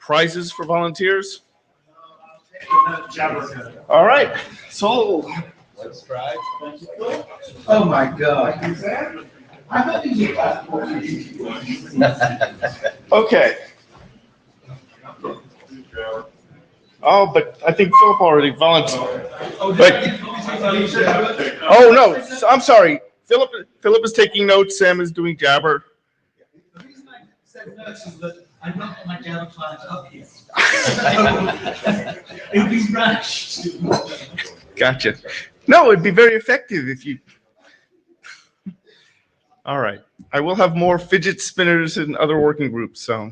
prizes for volunteers? All right, so Let's try. Oh my God. okay. Oh, but I think Philip already volunteered. But, oh no, I'm sorry. Philip is taking notes. Sam is doing jabber. The reason I said notes is that I'm not got my jabber class up here. It would be rash. Gotcha. No, it'd be very effective if you. All right. I will have more fidget spinners in other working groups. So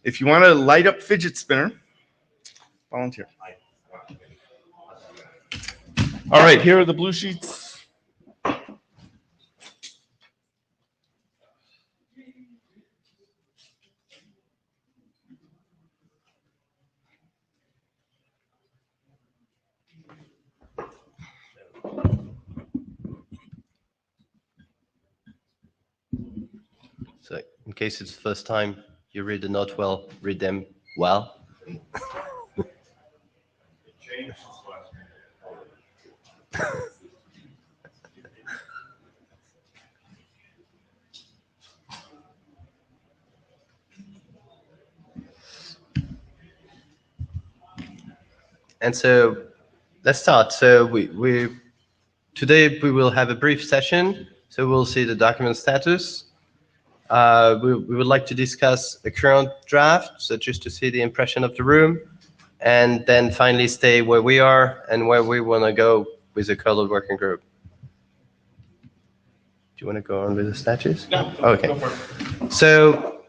if you want to light up fidget spinner, volunteer. All right. Here are the blue sheets. So in case it's the first time you read the note well, read them well. And so let's start. So today we will have a brief session. So we'll see the document status. We would like to discuss the current draft, so just to see the impression of the room, and then finally stay where we are and where we want to go with the CURDLE working group. Do you want to go on with the status? No. Okay. Go for it. So,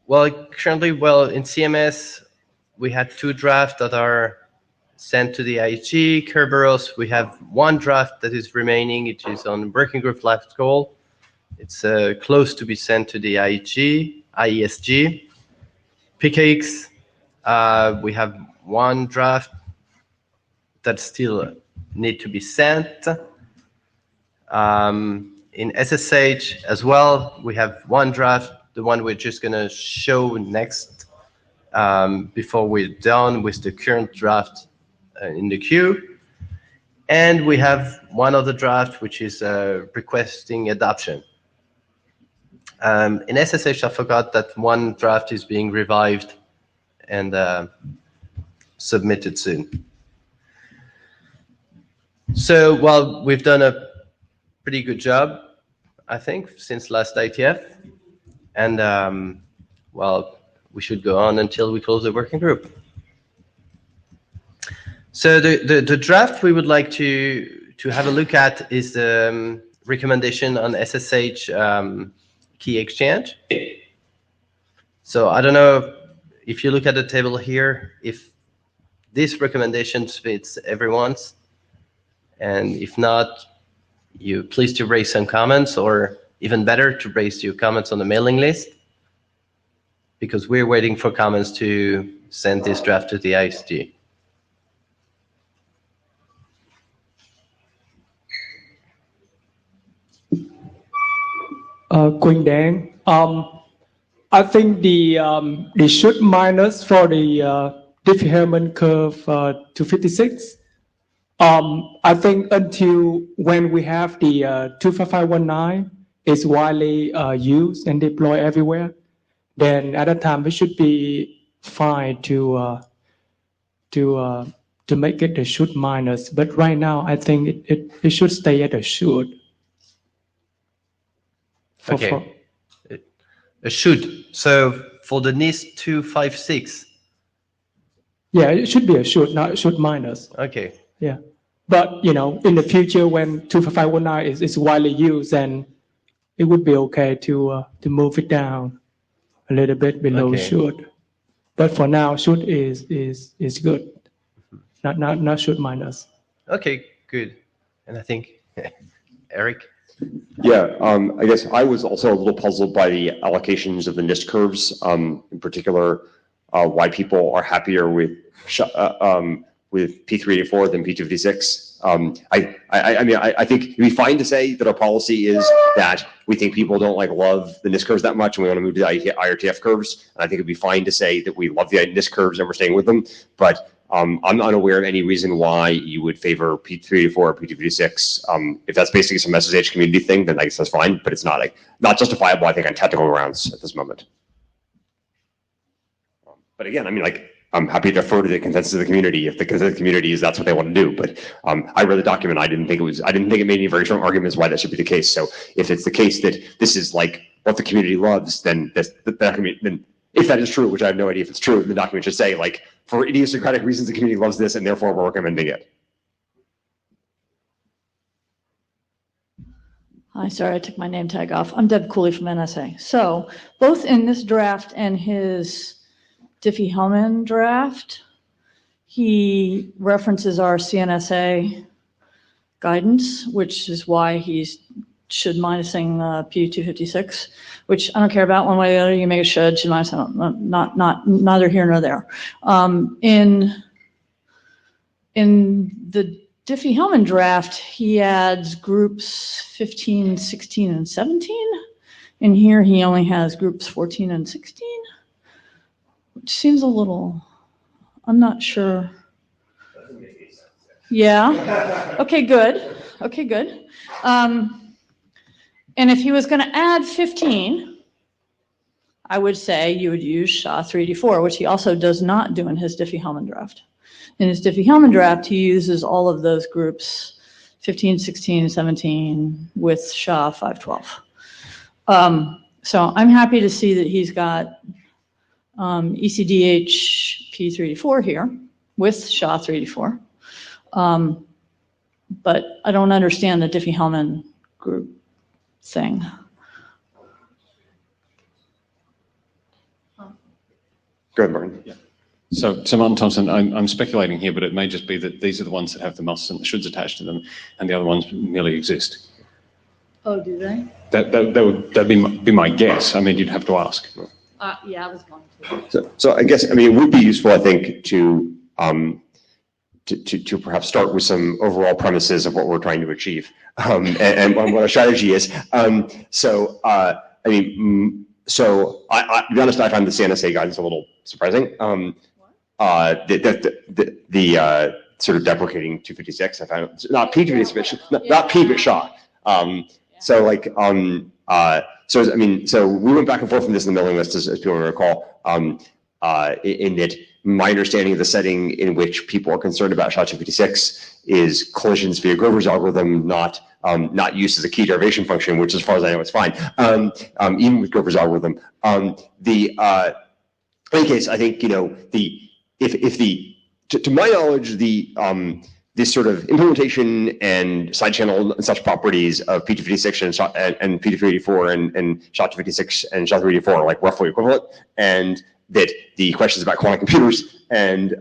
currently, in CMS, we had 2 drafts that are sent to the IEG. Kerberos, we have 1 draft that is remaining. It is on working group last goal. It's close to be sent to the IESG. PKX, we have 1 draft that still need to be sent. In SSH as well, we have 1 draft, the one we're just going to show next before we're done with the current draft in the queue. And we have 1 other draft, which is requesting adoption. In SSH, I forgot that 1 draft is being revived and submitted soon. So, we've done a pretty good job, I think, since last IETF. And, we should go on until we close the working group. So the draft we would like to have a look at is the recommendation on SSH key exchange. So I don't know if you look at the table here, if this recommendation fits everyone's, and if not, you please to raise some comments, or even better, to raise your comments on the mailing list, because we're waiting for comments to send this draft to the ISG. Quỳnh Đen, I think the should minus for the Diffie-Hellman curve 256. I think until when we have the 25519 is widely used and deployed everywhere, then at that time we should be fine to make it the should minus. But right now, I think it should stay at a should. Okay, a should. So for the NIST 256. Yeah, it should be a should, not a should minus. Okay. Yeah, but in the future when 25519 is widely used, then it would be okay to move it down a little bit below should. But for now, should is good, not should minus. Okay, good. And I think Eric. Yeah, I guess I was also a little puzzled by the allocations of the NIST curves, in particular, why people are happier with P384 than P256. I mean, I think it'd be fine to say that our policy is that we think people don't love the NIST curves that much, and we want to move to the IETF curves. And I think it'd be fine to say that we love the NIST curves and we're staying with them. But I'm unaware of any reason why you would favor P384 or P256. If that's basically some SSH community thing, then I guess that's fine. But it's not not justifiable, I think, on technical grounds at this moment. But again, I mean, I'm happy to defer to the consensus of the community if the consensus of the community is that's what they want to do. But I read the document. I didn't think it made any very strong arguments why that should be the case. So if it's the case that this is what the community loves, then then if that is true, which I have no idea if it's true, the document should say for idiosyncratic reasons the community loves this and therefore we're recommending it. Hi, sorry, I took my name tag off. I'm Deb Cooley from NSA. So both in this draft and his Diffie-Hellman draft, he references our CNSA guidance, which is why he should minusing P256, which I don't care about one way or the other. You make a should minus, not neither here nor there. In the Diffie-Hellman draft, he adds groups 15, 16, and 17. And here he only has groups 14 and 16. Which seems a little, I'm not sure. Yeah. Okay, good. Okay, good. And if he was going to add 15, I would say you would use SHA-384, which he also does not do in his Diffie-Hellman draft. In his Diffie-Hellman draft, he uses all of those groups, 15, 16, 17, with SHA-512. So I'm happy to see that he's got ECDH P384 here with SHA-384. But I don't understand the Diffie-Hellman group thing. Go ahead, Martin. Yeah. So Martin Thompson, I'm speculating here, but it may just be that these are the ones that have the musts and the shoulds attached to them, and the other ones merely exist. Oh, do they? That'd be my guess. I mean, you'd have to ask. Yeah, I was going to. So I guess, I mean, it would be useful, I think, to perhaps start with some overall premises of what we're trying to achieve and what our strategy is. So I mean, so to be honest, I find the CNSA guidance a little surprising. The sort of deprecating 256, I found not P256, not P, but SHA. So so I mean, so we went back and forth from this in the mailing list, as people may recall, in that my understanding of the setting in which people are concerned about SHA-256 is collisions via Grover's algorithm, not used as a key derivation function, which, as far as I know, is fine, even with Grover's algorithm. In any case, I think, you know, to my knowledge, this sort of implementation and side channel and such properties of P256 and P384 and SHA-256 and SHA-384 are like roughly equivalent, and that the questions about quantum computers and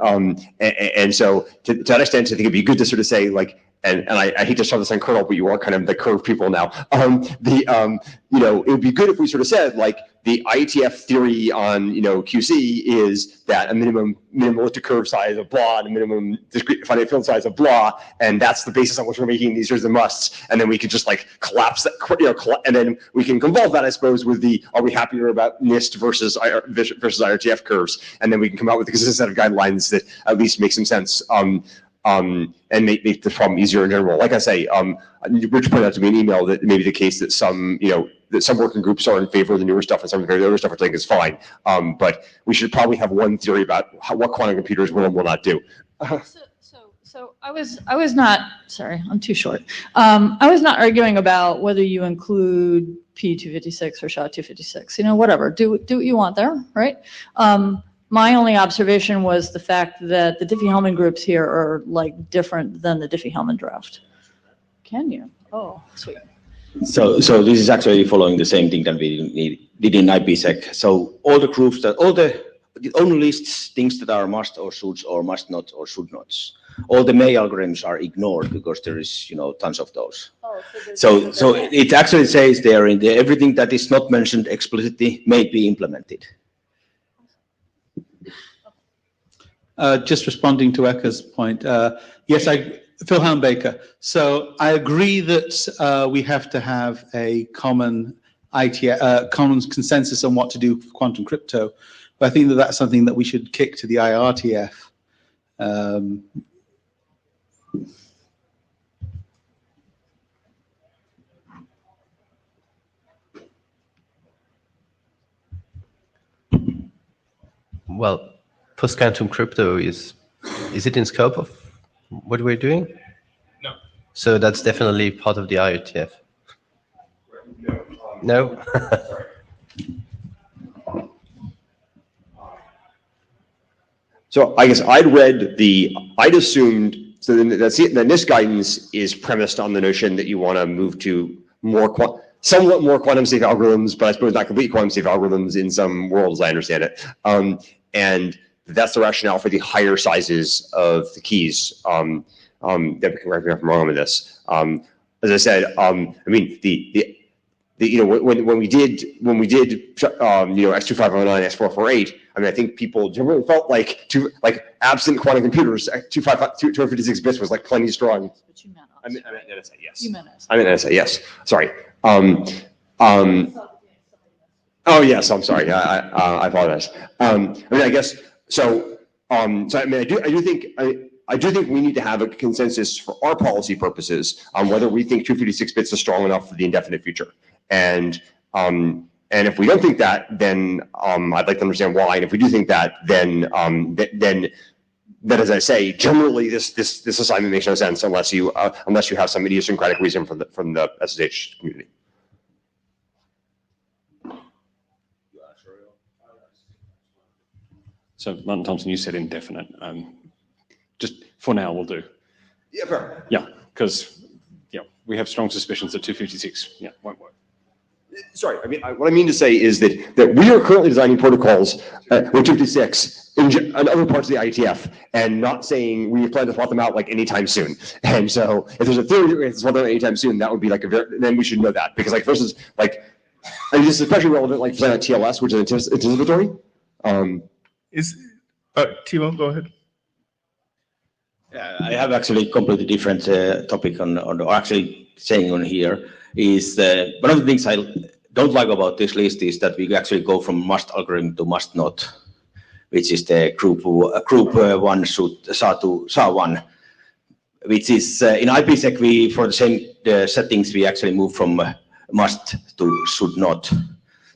so to that extent, I think it'd be good to sort of say, like, and I hate to shove this on Kernel, but you are kind of the curve people now. You know, it would be good if we sort of said, like, the IETF theory on, you know, QC is that a minimum elliptic curve size of blah and a minimum discrete finite field size of blah, and that's the basis on which we're making these sorts of musts. And then we could just like collapse that, you know, and then we can convolve that, I suppose, with the are we happier about NIST versus IRTF curves, and then we can come out with a consistent set of guidelines that at least make some sense. And make the problem easier in general. Like I say, Rich pointed out to me in an email that it may be the case that some, you know, that some working groups are in favor of the newer stuff and some in favor of the older stuff, which I think is fine. But we should probably have one theory about what quantum computers will and will not do. So I was not, sorry, I'm too short. I was not arguing about whether you include P256 or SHA-256, you know, whatever, do what you want there, right? My only observation was the fact that the Diffie-Hellman groups here are like different than the Diffie-Hellman draft. Can you? Oh, sweet. So this is actually following the same thing that we did in IPsec. So all the groups that it only lists things that are must or shoulds or must not or should nots. All the May algorithms are ignored because there is, you know, tons of those. Oh, so it actually says there in there everything that is not mentioned explicitly may be implemented. Just responding to Ekka's point, yes, Phil Baker. So I agree that we have to have a common common consensus on what to do for quantum crypto, but I think that that's something that we should kick to the IETF. Well, post-quantum crypto is it in scope of what we're doing? No. So that's definitely part of the IETF. No? So I guess I'd assumed, so then this guidance is premised on the notion that you want to move to somewhat more quantum safe algorithms, but I suppose not complete quantum safe algorithms in some worlds, I understand it. And that's the rationale for the higher sizes of the keys. Deb can correct me if I'm wrong with this. As I said, I mean when we did X2509, X448, I mean I think people generally felt like absent quantum computers, 256 bits was like plenty strong. But you meant us. I meant NSA, yes. You meant us. I meant NSA, yes. Sorry. Oh yes, I'm sorry. I apologize. I mean, I guess so. I mean, I do think we need to have a consensus for our policy purposes on whether we think 256 bits is strong enough for the indefinite future. And if we don't think that, then I'd like to understand why. And if we do think that, then as I say, generally this assignment makes no sense unless you have some idiosyncratic reason from the SSH community. So Martin Thompson, you said indefinite. Just for now, we'll do. Yeah, fair. Yeah, because we have strong suspicions that 256 won't work. Sorry, I mean what I mean to say is that we are currently designing protocols with 256 in other parts of the IETF, and not saying we plan to swap them out like anytime soon. And so if there's a theory to swap them out anytime soon, that would be like then we should know that, because like for instance, like I mean, this is especially relevant like for TLS, which is anticipatory. Timo, go ahead. Yeah, I have actually completely different topic or actually saying on here is one of the things I don't like about this list is that we actually go from must algorithm to must not, which is the group one SHA-1, which is in IPsec for the same settings we actually move from must to should not,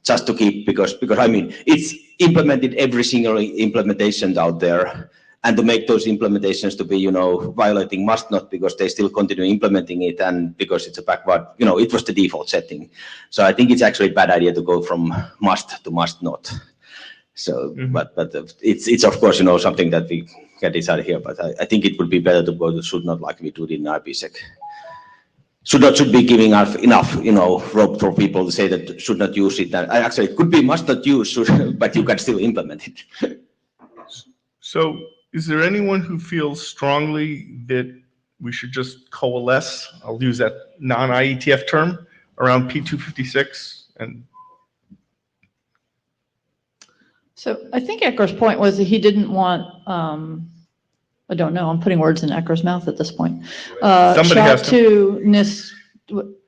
just to keep because I mean it's implemented every single implementation out there. And to make those implementations to be, violating must not because they still continue implementing it and because it's a backward, it was the default setting. So I think it's actually a bad idea to go from must to must not. So, but it's of course, something that we can decide here, but I think it would be better to go to should not like we do in IPsec. Should be giving us enough, rope for people to say that should not use it. And actually, it could be must not use, but you can still implement it. So, is there anyone who feels strongly that we should just coalesce, I'll use that non-IETF term, around P256? So I think Ecker's point was that he didn't want, I don't know, I'm putting words in Ecker's mouth at this point. Somebody has to.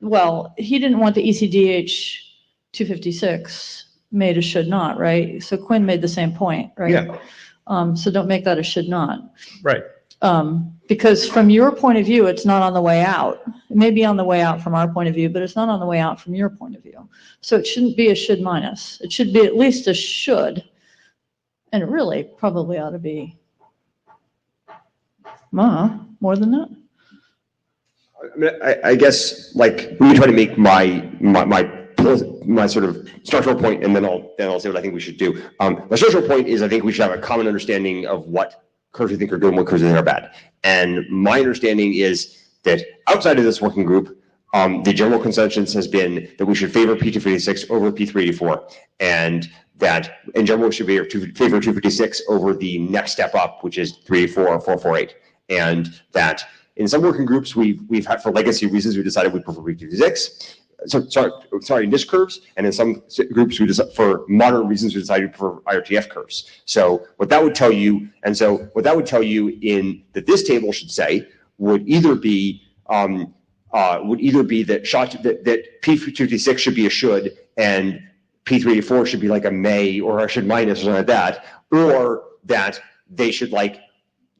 Well, he didn't want the ECDH 256 made a should not, right? So Quinn made the same point, right? Yeah. So don't make that a should not. Right. Because from your point of view, it's not on the way out. It may be on the way out from our point of view, but it's not on the way out from your point of view. So it shouldn't be a should minus. It should be at least a should. And it really probably ought to be more than that. I mean, I guess like let me try to make my sort of structural point, and then I'll say what I think we should do. My structural point is I think we should have a common understanding of what curves we think are good and what curves we think are bad. And my understanding is that outside of this working group, the general consensus has been that we should favor P256 over P384, and that in general we should favor 256 over the next step up, which is 384 or 448, and that in some working groups we've had, for legacy reasons, we decided we prefer P256. Sorry, NIST curves, and in some groups for modern reasons we decided to prefer IETF curves. So what that would tell you, in that this table should say would either be that P256 should be a should and P384 should be like a may or a should minus or something like that, or that they should like,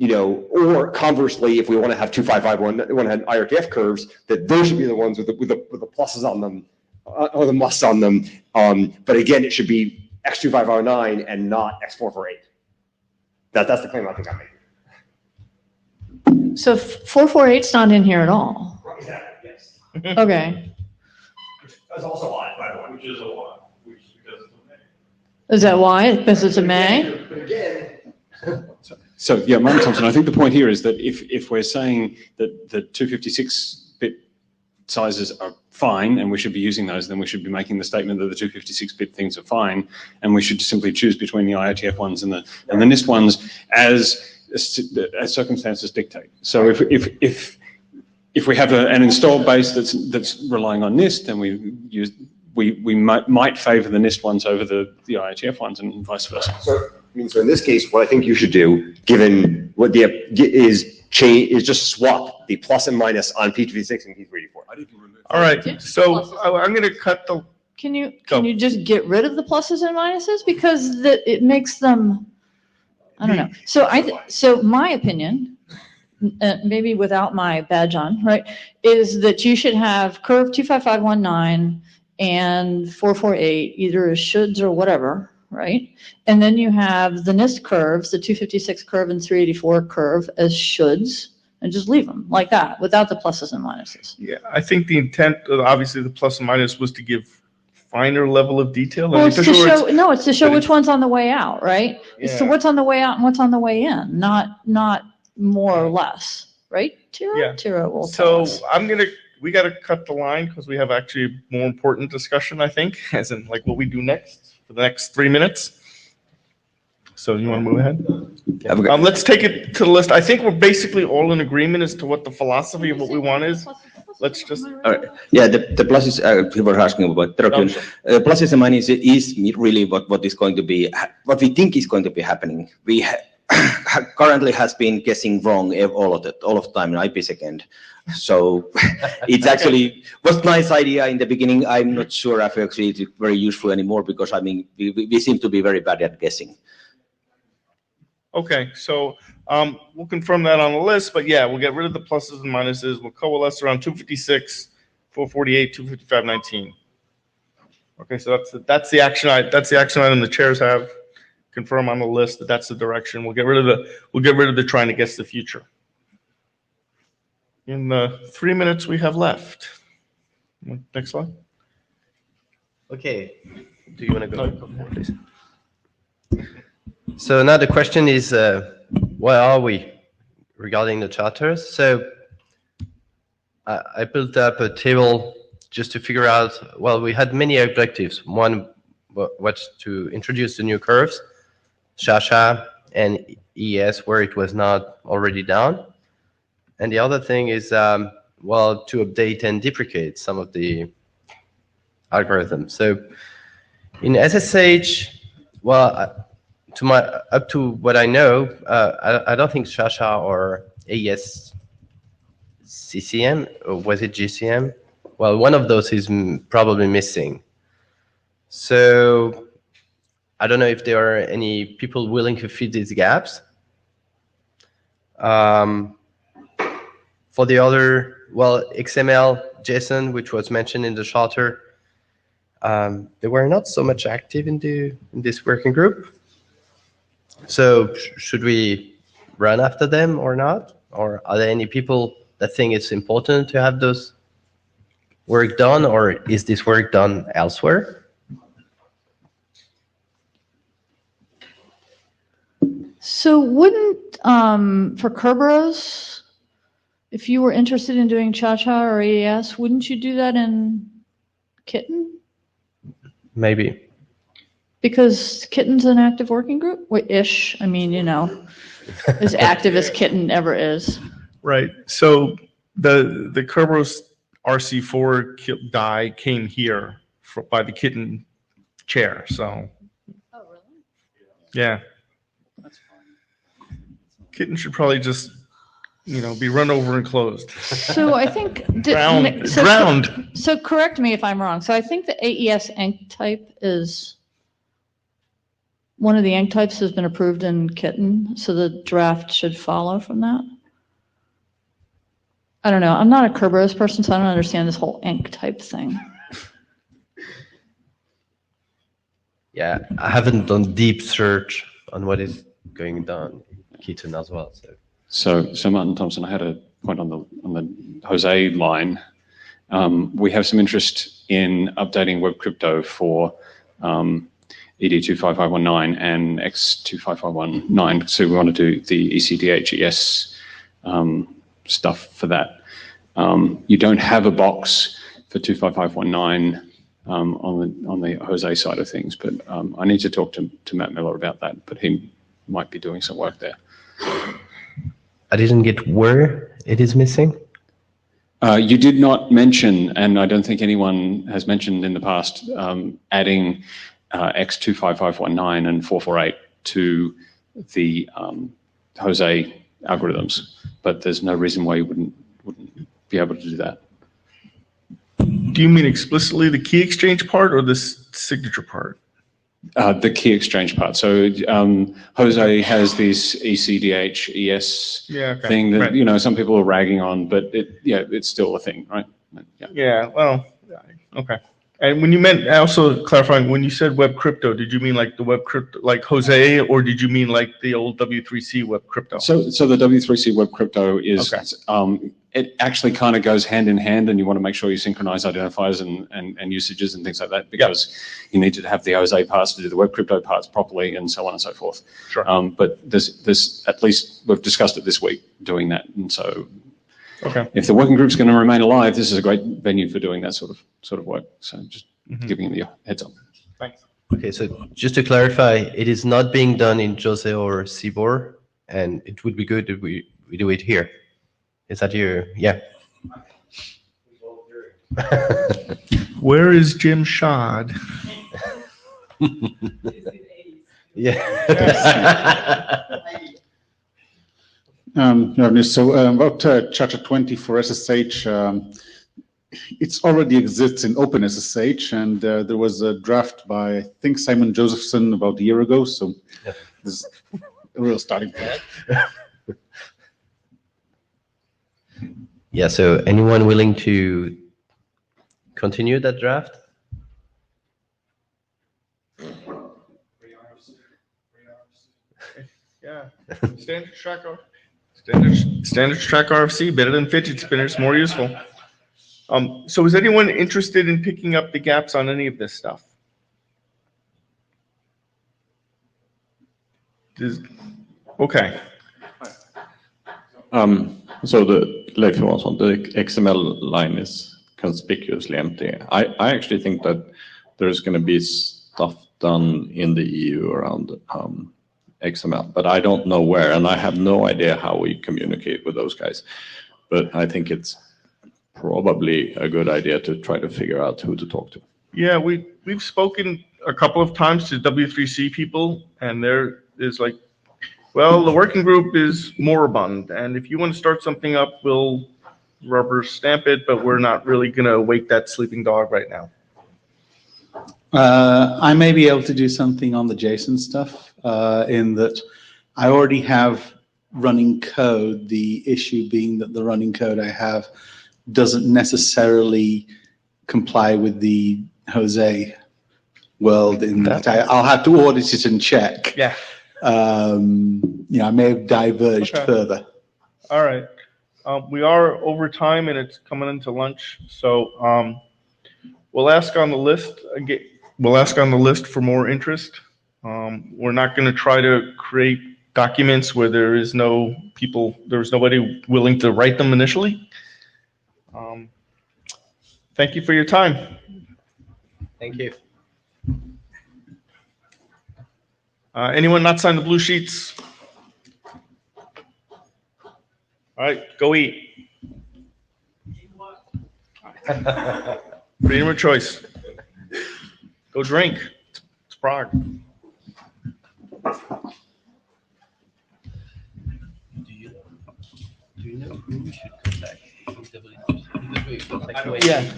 or conversely, if we want to have 2551, we want to have IRTF curves, that those should be the ones with the pluses on them, or the musts on them. But again, it should be X2509 and not X448. That's the claim I think I'm making. So 448's not in here at all. Exactly, yes. Okay. That's also odd, by the way. Which is a lot, which is because it's a may. Is that why? Because it's a may? But again. So yeah, Martin Thompson, I think the point here is that if we're saying that the 256-bit sizes are fine and we should be using those, then we should be making the statement that the 256-bit things are fine, and we should simply choose between the IETF ones and the NIST ones as circumstances dictate. So if we have an installed base that's relying on NIST, then we might favour the NIST ones over the IETF ones, and vice versa. So in this case, what I think you should do, given what is just swap the plus and minus on P256 and P384. All right, so I'm going to cut the. Can you just get rid of the pluses and minuses, because it makes them, I don't know. So my opinion, maybe without my badge on, right, is that you should have curve 25519 and 448 either as shoulds or whatever, right? And then you have the NIST curves, the 256 curve and 384 curve as shoulds, and just leave them like that without the pluses and minuses. Yeah, I think the intent, obviously the plus and minus, was to give finer level of detail. Well, it's to show which one's on the way out, right? It's to what's on the way out and what's on the way in, not more or less, right? Tira will tell us. We got to cut the line because we have actually a more important discussion, I think, as in like what we do next for the next 3 minutes. So you want to move ahead? Yeah. Let's take it to the list. I think we're basically all in agreement as to what the philosophy of what we want is. Let's just. All right. Yeah, the pluses, people are asking about pluses and minuses is really what is going to be, what we think is going to be happening. We currently has been guessing wrong all of the time in IPsec end. So it's actually was a nice idea in the beginning. I'm not sure if actually it's very useful anymore, because I mean we seem to be very bad at guessing. Okay, so we'll confirm that on the list, but yeah, we'll get rid of the pluses and minuses. We'll coalesce around 256, 448, 255.19. Okay, so that's the action item the chairs have. Confirm on the list that that's the direction. We'll get rid of the trying to guess the future. In the 3 minutes we have left. Next slide. Okay. Do you want to go? Please. So now the question is, where are we regarding the charters? So I built up a table just to figure out, well, we had many objectives. One was to introduce the new curves, SHA and ES, where it was not already done. And the other thing is, well, to update and deprecate some of the algorithms. So in SSH, well, up to what I know, I don't think SHA or AES CCM, or was it GCM? Well, one of those is probably missing. So I don't know if there are any people willing to fill these gaps. For the other, well, XML, JSON, which was mentioned in the charter, they were not so much active in this working group. So should we run after them or not? Or are there any people that think it's important to have those work done, or is this work done elsewhere? So wouldn't, for Kerberos, if you were interested in doing Cha-Cha or AES, wouldn't you do that in Kitten? Maybe. Because Kitten's an active working group? Ish. I mean, as active as Kitten ever is. Right. So the Kerberos RC4 die came here by the Kitten chair. So. Oh, really? Yeah. Kitten should probably just be run over and closed. So I think. Drowned. So correct me if I'm wrong. So I think the AES ink type is, one of the ink types has been approved in Kitten, so the draft should follow from that. I don't know. I'm not a Kerberos person, so I don't understand this whole ink type thing. Yeah, I haven't done deep search on what is going on in Keaton as well. So Martin Thompson, I had a point on the Jose line. We have some interest in updating web crypto for ED25519 and X25519. So we want to do the ECDHES stuff for that. You don't have a box for 25519 on the Jose side of things, but I need to talk to Matt Miller about that, but he might be doing some work there. I didn't get where it is missing. You did not mention, and I don't think anyone has mentioned in the past, adding X25519 and 448 to the Jose algorithms, but there's no reason why you wouldn't be able to do that. Do you mean explicitly the key exchange part or the signature part? The key exchange part. So Jose has this ECDHES thing that some people are ragging on, but it's still a thing, right? Yeah. Well, okay. And when you meant, also clarifying, when you said web crypto, did you mean like the web crypto, like Jose, or did you mean like the old W3C web crypto? So the W3C web crypto is, it actually kind of goes hand in hand, and you want to make sure you synchronize identifiers and usages and things like that, because you need to have the Jose parts to do the web crypto parts properly, and so on and so forth. Sure. But there's at least, we've discussed it this week, doing that, and so if the working group's going to remain alive, this is a great venue for doing that sort of work. So just giving you the heads up. Thanks. Okay, so just to clarify, it is not being done in Jose or Cibor, and it would be good if we do it here. Is that your, Where is Jim Shad? So about Charter 20 for SSH, it already exists in OpenSSH, and there was a draft by, I think, Simon Josephson about a year ago, so this is a real starting point. Yeah, so anyone willing to continue that draft? Yeah, standard track RFC, better than fidget spinners, more useful. So is anyone interested in picking up the gaps on any of this stuff? Okay. So Leif Johansson, the XML line is conspicuously empty. I actually think that there's going to be stuff done in the EU around XML, but I don't know where, and I have no idea how we communicate with those guys. But I think it's probably a good idea to try to figure out who to talk to. Yeah, we've spoken a couple of times to W3C people, and there is like, well, the working group is moribund, and if you want to start something up, we'll rubber stamp it, but we're not really going to wake that sleeping dog right now. I may be able to do something on the JSON stuff, in that I already have running code, the issue being that the running code I have doesn't necessarily comply with the Jose world, in that I'll have to audit it and check. Yeah. I may have diverged further. All right. We are over time, and it's coming into lunch, so we'll ask on the list again. We'll ask on the list for more interest. We're not going to try to create documents where there's nobody willing to write them initially. Thank you for your time. Thank you. Anyone not signed the blue sheets? All right, go eat. Freedom of choice. Go drink. It's Prague. Do you know we should contact? Yeah.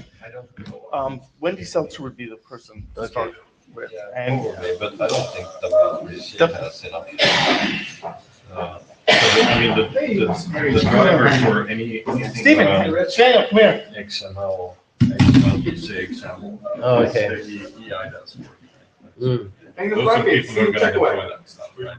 Wendy Seltzer would be the person to start with. And But I don't think WWDC has enough. I mean, the driver for anything Stephen, Shane, come here. XML, XML6, Oh, okay. the EI does. Mm. Those are people who are going to deploy that stuff, right?